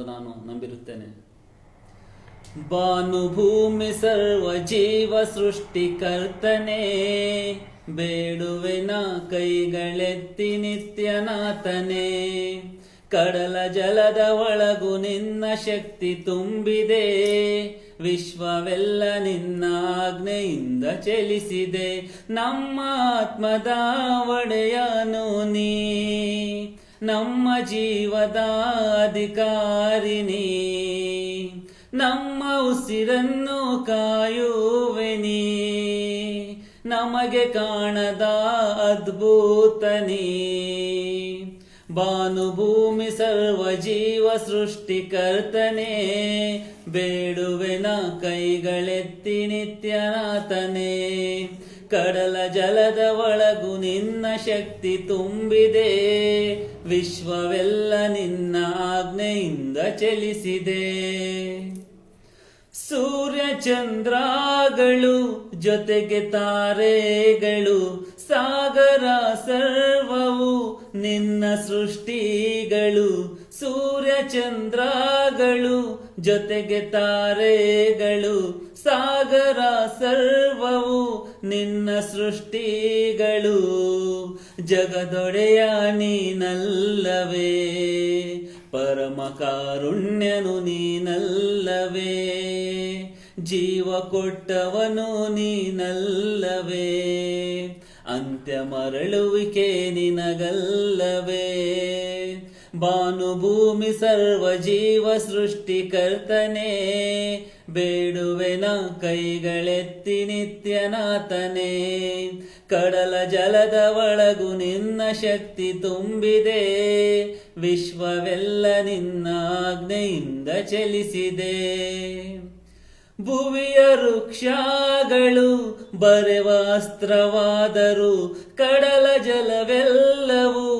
ಎಂದು ನಾನು ನಂಬಿರುತ್ತೇನೆ. ಭಾನುಭೂಮಿ ಸರ್ವ ಜೀವ ಸೃಷ್ಟಿಕರ್ತನೇ, ಬೇಡುವೆನ ಕೈಗಳೆತ್ತಿ ನಿತ್ಯನಾಥನೇ. ಕಡಲ ಜಲದ ಒಳಗು ನಿನ್ನ ಶಕ್ತಿ ತುಂಬಿದೆ, ವಿಶ್ವವೆಲ್ಲ ನಿನ್ನ ಆಜ್ಞೆಯಿಂದ ಚಲಿಸಿದೆ. ನಮ್ಮ ಆತ್ಮದ ಒಡೆಯನು ನೀ, ನಮ್ಮ ಜೀವದ ಅಧಿಕಾರಿಣಿ, ನಮ್ಮ ಉಸಿರನ್ನು ಕಾಯುವೆ ನೀ, ನಮಗೆ ಕಾಣದ ಅದ್ಭುತ ನೀ. ಭಾನುಭೂಮಿ ಸರ್ವ ಜೀವ ಸೃಷ್ಟಿಕರ್ತನೇ, ಬೇಡುವೆನ ಕೈಗಳೆತ್ತಿ ನಿತ್ಯನಾಥನೇ. ಕಡಲ ಜಲದ ಒಳಗು ನಿನ್ನ ಶಕ್ತಿ ತುಂಬಿದೆ, ವಿಶ್ವವೆಲ್ಲ ನಿನ್ನ ಆಜ್ಞೆಯಿಂದ ಚಲಿಸಿದೆ. ಸೂರ್ಯ ಚಂದ್ರಗಳು ಜೊತೆಗೆ ತಾರೆಗಳು, ಸಾಗರ ಸರ್ವವು ನಿನ್ನ ಸೃಷ್ಟಿಗಳು. ಸೂರ್ಯ ಚಂದ್ರಗಳು ಜೊತೆಗೆ ತಾರೆಗಳು, ಸಾಗರ ಸರ್ವವು ನಿನ್ನ ಸೃಷ್ಟಿಗಳು. ಜಗದೊಡೆಯ ನೀನಲ್ಲವೇ, ಪರಮ ಕಾರುಣ್ಯನು ನೀನಲ್ಲವೇ, ಜೀವ ಕೊಟ್ಟವನು ನೀನಲ್ಲವೇ, ಅಂತ್ಯ ಮರಳುವಿಕೆ ನಿನಗಲ್ಲವೇ. ಭಾನುಭೂಮಿ ಸರ್ವ ಜೀವ ಸೃಷ್ಟಿಕರ್ತನೇ, ಬೇಡುವೆನ ಕೈಗಳೆತ್ತಿ ನಿತ್ಯನಾಥನೇ. ಕಡಲ ಜಲದ ಒಳಗು ನಿನ್ನ ಶಕ್ತಿ ತುಂಬಿದೆ, ವಿಶ್ವವೆಲ್ಲ ನಿನ್ನ ಆಜ್ಞೆಯಿಂದ ಚಲಿಸಿದೆ. ಭುವಿಯ ವೃಕ್ಷಗಳು ಬರೆವ ಅಸ್ತ್ರವಾದರು, ಕಡಲ ಜಲವೆಲ್ಲವೂ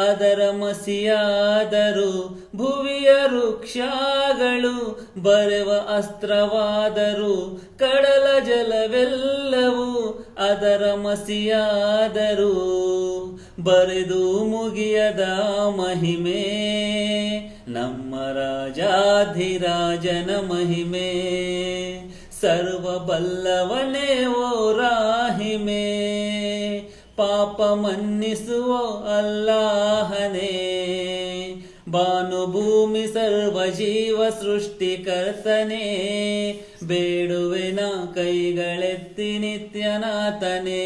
ಅದರ ಮಸಿಯಾದರು. ಭುವಿಯ ವೃಕ್ಷಗಳು ಬರೆವ ಅಸ್ತ್ರವಾದರು, ಕಡಲ ಜಲವೆಲ್ಲವೂ ಅದರ ಮಸಿಯಾದರು. ಬರೆದು ಮುಗಿಯದ ಮಹಿಮೆ, ನಮ್ಮ ರಾಜಾಧಿರಾಜನ ಮಹಿಮೆ. ಸರ್ವ ಬಲ್ಲವನೇ ಓ ರಾಹಿಮೆ, ಪಾಪ ಮನ್ನಿಸುವ ಅಲ್ಲಾಹನೇ. ಭಾನುಭೂಮಿ ಸರ್ವ ಜೀವ ಸೃಷ್ಟಿಕರ್ತನೇ, ಬೇಡುವೆನ ಕೈಗಳೆತ್ತಿ ನಿತ್ಯನಾಥನೇ.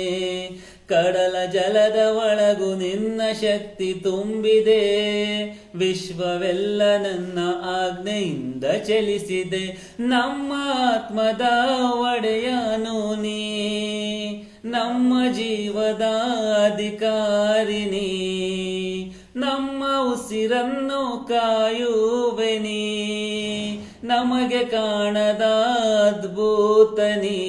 ಕಡಲ ಜಲದ ಒಳಗು ನಿನ್ನ ಶಕ್ತಿ ತುಂಬಿದೆ, ವಿಶ್ವವೆಲ್ಲ ನನ್ನ ಆಜ್ಞೆಯಿಂದ ಚಲಿಸಿದೆ. ನಮ್ಮ ಆತ್ಮದ ಒಡೆಯನು ನೀ, ನಮ್ಮ ಜೀವದ ಅಧಿಕಾರಿಣಿ, ನಮ್ಮ ಉಸಿರನ್ನು ಕಾಯುವೆ ನೀ, ನಮಗೆ ಕಾಣದ ಅದ್ಭುತ ನೀ.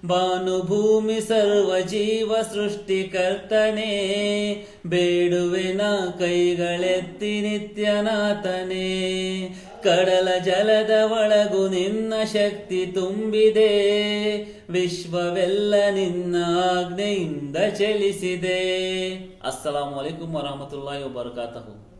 ಭಾನುಭೂಮಿ ಸರ್ವ ಜೀವ ಸೃಷ್ಟಿಕರ್ತನೇ, ಬೇಡುವೆನ ಕೈಗಳೆತ್ತಿ ನಿತ್ಯನಾಥನೇ. ಕಡಲ ಜಲದ ಒಳಗು ನಿನ್ನ ಶಕ್ತಿ ತುಂಬಿದೆ, ವಿಶ್ವವೆಲ್ಲ ನಿನ್ನ ಆಜ್ಞೆಯಿಂದ ಚಲಿಸಿದೆ. ಅಸ್ಸಲಾಮು ಅಲೈಕುಂ ವರಹಮತುಲ್ಲಾಹಿ ವಬರಕಾತಹು.